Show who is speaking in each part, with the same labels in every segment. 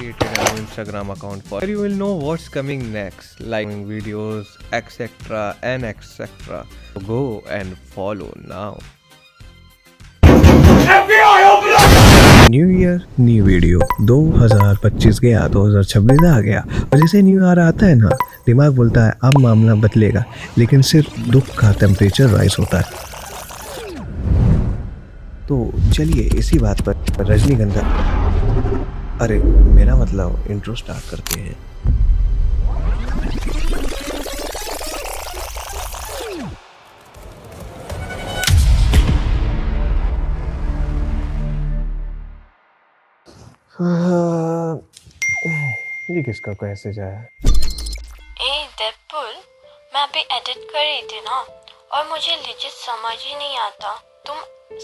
Speaker 1: created a new Instagram account for where you will know what's coming next, like videos, etc. and etc. So go and follow now. New year new video 2025 गया 2026 आ गया और जैसे new year आता है ना दिमाग बोलता है अब मामला बदलेगा, लेकिन सिर्फ दुख का टेम्परेचर राइज होता है। तो चलिए इसी बात पर रजनीगंधा अरे मेरा मतलब इंट्रो स्टार्ट करते हैं। ये किसका कैसे जाए?
Speaker 2: देवपुल, मैं अभी एडिट कर रही थी ना और मुझे लिजिट समझ ही नहीं आता तुम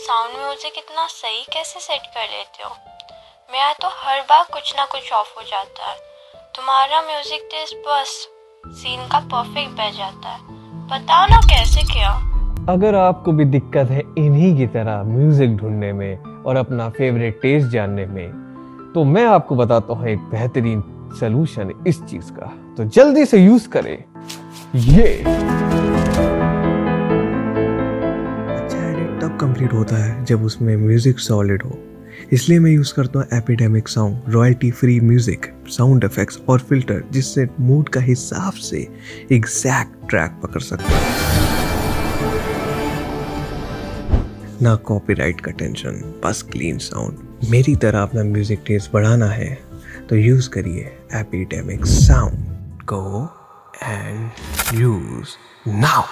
Speaker 2: साउंड म्यूजिक इतना सही कैसे सेट कर लेते हो। मेरा तो हर बार कुछ ना कुछ ऑफ हो जाता है। तुम्हारा म्यूजिक टेस्ट बस सीन का परफेक्ट बैठ जाता है। बताओ ना कैसे किया।
Speaker 1: अगर आपको भी दिक्कत है इन्हीं की तरह म्यूजिक ढूंढने में और अपना फेवरेट टेस्ट जानने में, तो मैं आपको बताता हूँ एक बेहतरीन सलूशन इस चीज का, तो जल्दी से यूज करें ये। अच्छा एडिट तब कंप्लीट होता है जब उसमें म्यूजिक सॉलिड हो, इसलिए मैं यूज करता हूँ epidemic sound, royalty free music, sound effects और फिल्टर, जिससे मूड का हिसाब से एग्जैक्ट ट्रैक पकड़ सकता है। ना कॉपीराइट का टेंशन, बस क्लीन साउंड। मेरी तरह अपना म्यूजिक टेस्ट बढ़ाना है तो यूज करिए epidemic sound. Go and use now.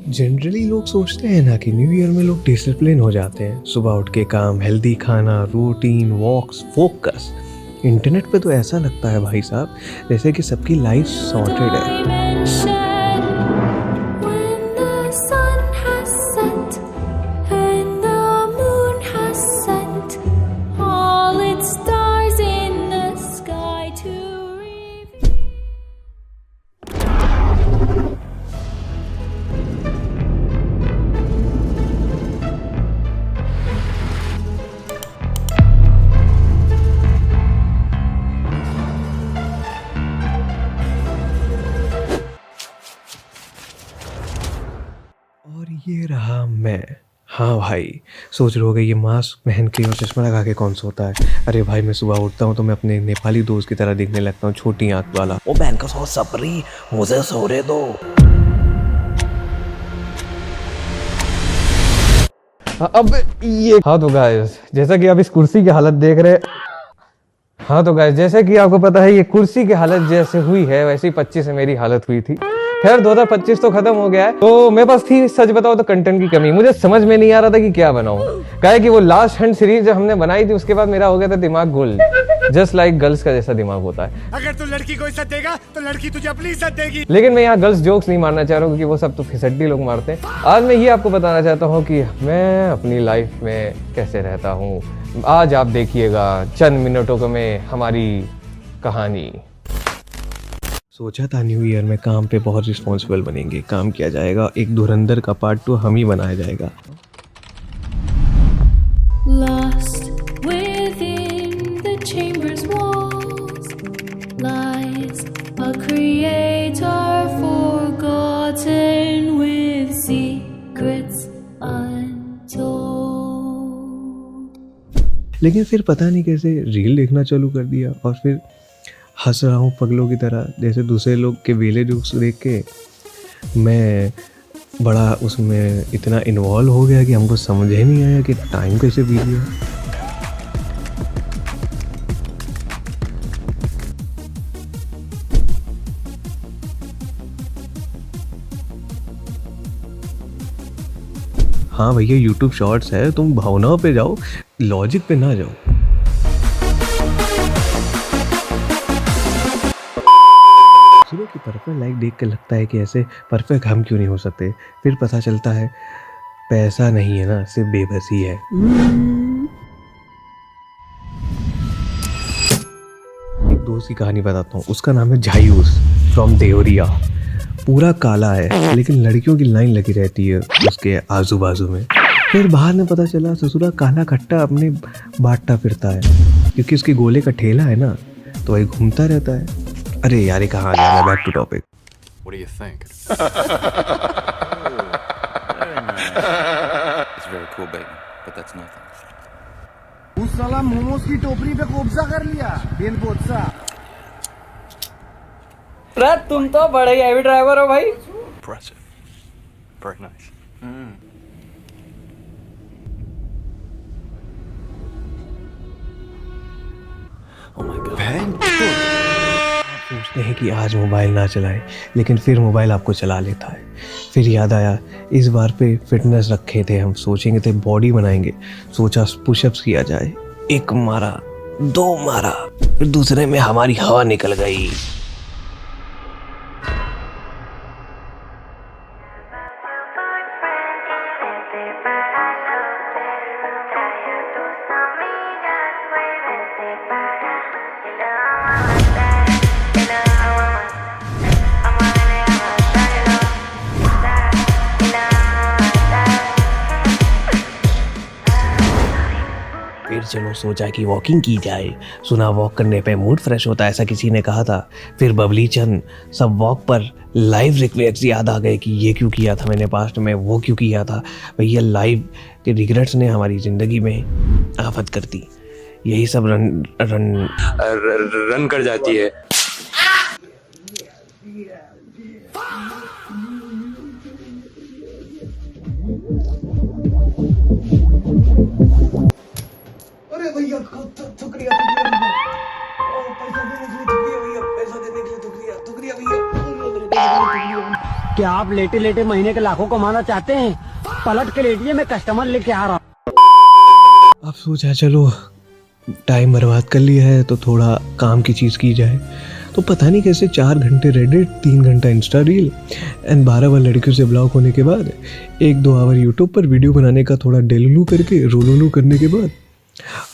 Speaker 1: Generally लोग सोचते हैं ना कि न्यू ईयर में लोग डिसिप्लिन हो जाते हैं, सुबह उठ के काम, हेल्दी खाना, रूटीन, वॉक्स, फोकस। इंटरनेट पे तो ऐसा लगता है भाई साहब जैसे कि सबकी लाइफ सॉर्टेड है। और ये रहा मैं। हाँ भाई, सोच रहे होगे ये मास्क पहन के और चश्मा लगा के कौन सोता है। अरे भाई मैं सुबह उठता हूँ तो मैं अपने नेपाली दोस्त की तरह दिखने लगता हूँ, छोटी आंख वाला।
Speaker 3: ओ बहन का सो सपरी, मुझे सोने दो।
Speaker 1: अब ये हाँ तो गाइस, जैसा कि आप इस कुर्सी की हालत देख रहे, हाँ तो गाइस जैसे कि आपको पता है ये कुर्सी की हालत जैसे हुई है वैसे ही 25 से मेरी हालत हुई थी। खैर 2025 तो खत्म हो गया है, तो मेरे पास थी सच बताओ तो कंटेंट की कमी। मुझे समझ में नहीं आ रहा था कि क्या बनाऊं। काहे कि वो लास्ट हैंड सीरीज जब हमने बनाई थी उसके बाद मेरा हो गया था दिमाग गोल, जस्ट लाइक गर्ल्स का जैसा दिमाग होता है।
Speaker 4: अगर तू लड़की को इज्जत देगा तो लड़की तुझे अपनी इज्जत देगी।
Speaker 1: लेकिन मैं यहाँ गर्ल्स जोक्स नहीं मारना चाह रहा हूँ क्योंकि वो सब तो फिसड्डी लोग मारते हैं। आज मैं ये आपको बताना चाहता हूँ कि मैं अपनी लाइफ में कैसे रहता हूँ। आज आप देखिएगा चंद मिनटों में हमारी कहानी। सोचा था न्यू ईयर में काम पे बहुत रिस्पॉन्सिबल बनेंगे, काम किया जाएगा, एक धुरंधर का पार्ट 2 हम ही बनाया जाएगा।
Speaker 5: Lost within the chamber's walls lies a creator forgotten with secrets untold।
Speaker 1: लेकिन फिर पता नहीं कैसे रील देखना चालू कर दिया और फिर हंस रहा हूँ पगलों की तरह, जैसे दूसरे लोग के वेले जोक्स देख के मैं बड़ा उसमें इतना इन्वॉल्व हो गया कि हमको समझ ही नहीं आया कि टाइम कैसे बीत गया। हाँ भैया यूट्यूब शॉर्ट्स है, तुम भावनाओं पे जाओ, लॉजिक पे ना जाओ।
Speaker 6: सुबह की परफेक्ट लाइफ देख के लगता है कि ऐसे परफेक्ट हम क्यों नहीं हो सकते। फिर पता चलता है पैसा नहीं है ना, सिर्फ बेबसी है। एक दोस्त की कहानी बताता हूँ, उसका नाम है झायूस फ्रॉम देवरिया। पूरा काला है लेकिन लड़कियों की लाइन लगी रहती है उसके आजू बाजू में। फिर बाहर में पता चला ससुरा काला खट्टा अपने बांटता फिरता है, क्योंकि उसके गोले का ठेला है ना, तो वही घूमता रहता है। अरे यार कहाँ गया मैं, back to topic.
Speaker 7: What do you think? It's very cool, baby, but that's nothing.
Speaker 4: उस साला मोमोज की टोकरी पे कब्जा कर लिया बेन पोचा।
Speaker 8: तुम तो बड़े ही हैवी ड्राइवर हो भाई।
Speaker 7: Impressive. Very nice. Oh my God.
Speaker 6: सोचते हैं कि आज मोबाइल ना चलाएं, लेकिन फिर मोबाइल आपको चला लेता है। फिर याद आया इस बार पे फिटनेस रखे थे हम, सोचेंगे थे बॉडी बनाएंगे, सोचा पुशअप्स किया जाए। एक मारा, दो मारा, फिर दूसरे में हमारी हवा निकल गई। फिर चलो सोचा कि वॉकिंग की जाए, सुना वॉक करने पे मूड फ्रेश होता है, ऐसा किसी ने कहा था। फिर बबली चंद सब वॉक पर लाइव रिग्रेट्स याद आ गए कि ये क्यों किया था मैंने पास्ट में, वो क्यों किया था। भैया लाइव के रिग्रेट्स ने हमारी ज़िंदगी में आफत कर दी। यही सब रन कर जाती है।
Speaker 8: क्या आप लेटे लेटे महीने के लाखों कमाना चाहते हैं? पलट के लेटिए, मैं कस्टमर लेके आ रहा हूँ।
Speaker 6: अब सोचा चलो टाइम बर्बाद कर लिया है तो थोड़ा काम की चीज़ की जाए। तो पता नहीं कैसे 4 घंटे रेडिट, 3 घंटा इंस्टा रील एंड 12 बार लड़कियों से ब्लॉक होने के बाद 1-2 आवर यूट्यूब पर वीडियो बनाने का थोड़ा डेलुलू करके रोलुलू करने के बाद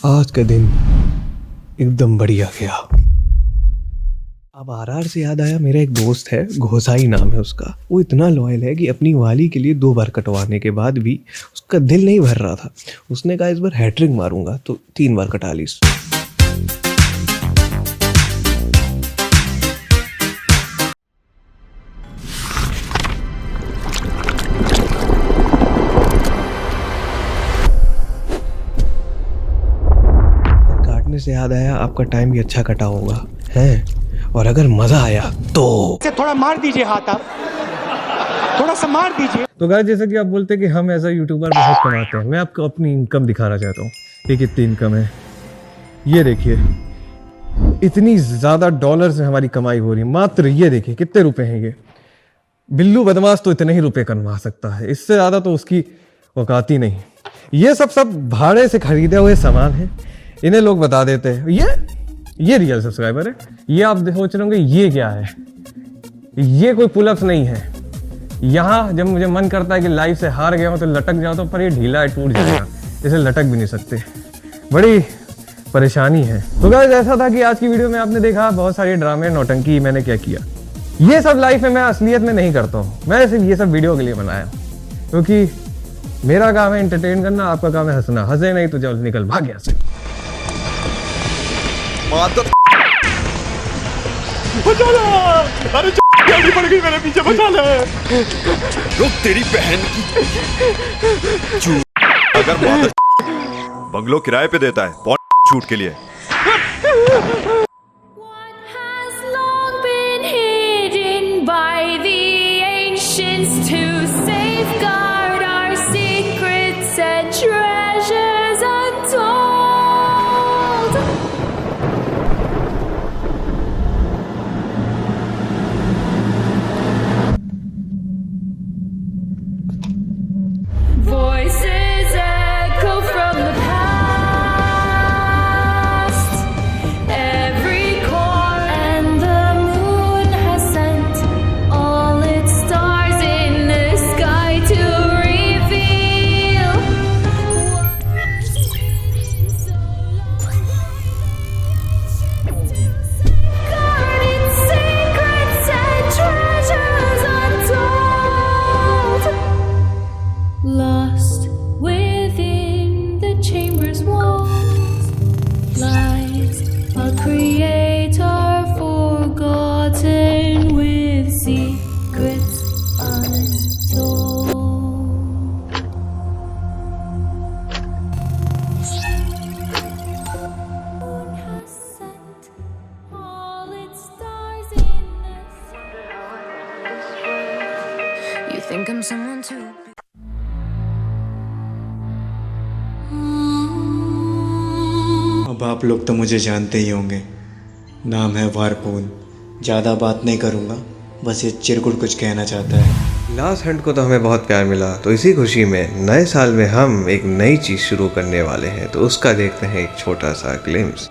Speaker 6: आज का दिन एकदम बढ़िया गया। अब आरआर से याद आया, मेरा एक दोस्त है, घोसाई नाम है उसका। वो इतना लॉयल है कि अपनी वाली के लिए 2 बार कटवाने के बाद भी उसका दिल नहीं भर रहा था। उसने कहा इस बार हैट्रिक मारूंगा, तो 3 बार कटा ली। काटने से याद आया, आपका टाइम भी अच्छा कटा होगा है, और अगर मजा आया तो
Speaker 4: थोड़ा मार दीजिए हाथ, आप थोड़ा सा मार दीजिए।
Speaker 1: तो गाइस जैसे कि आप बोलते हैं कि हम एज अ यूट्यूबर बहुत कमाते हैं, मैं आपको अपनी इनकम दिखाना चाहता हूँ। ये कितनी इनकम है, ये देखिए, इतनी ज़्यादा डॉलर से हमारी कमाई हो रही है। मात्र ये देखिए कितने रुपए हैं ये। बिल्लू बदमाश तो इतने ही रुपए कमा सकता है, इससे ज़्यादा तो उसकी औकात ही नहीं। ये सब भाड़े से खरीदे हुए सामान है, इन्हें लोग बता देते हैं ये रियल सब्सक्राइबर है। ये आप सोच रहे होंगे ये क्या है, ये कोई पुलअप्स नहीं है। यहाँ जब मुझे मन करता है कि लाइफ से हार गया हूँ तो लटक जाओ, तो पर ये ढीला है, टूट जाएगा, इसे लटक भी नहीं सकते। बड़ी परेशानी है। तो गाइस ऐसा था कि आज की वीडियो में आपने देखा बहुत सारे ड्रामे, नौटंकी मैंने क्या किया। ये सब लाइफ में मैं असलियत में नहीं करता हूँ, मैं सिर्फ ये सब वीडियो के लिए बनाया, क्योंकि मेरा काम है एंटरटेन करना, आपका काम है हंसना। हंसे नहीं तो जल्द निकल भाग यहाँ से।
Speaker 4: अरे गाड़ी पड़ गई मेरे पीछे, बचा ले।
Speaker 7: रुक तेरी बहन की।
Speaker 9: अगर मादर बंगलो किराए पे देता है शूट के लिए।
Speaker 5: What has long been hidden by the ancients to safeguard our secrets and treasures untold? Voices echo from the past, every chord, and the moon has sent think I'm someone to
Speaker 6: अब आप लोग तो मुझे जानते ही होंगे, नाम है वारपून। ज़्यादा बात नहीं करूँगा, बस ये चिरकुट कुछ कहना चाहता है।
Speaker 1: लास्ट हंट को तो हमें बहुत प्यार मिला, तो इसी खुशी में नए साल में हम एक नई चीज़ शुरू करने वाले हैं, तो उसका देखते हैं एक छोटा सा ग्लिम्स।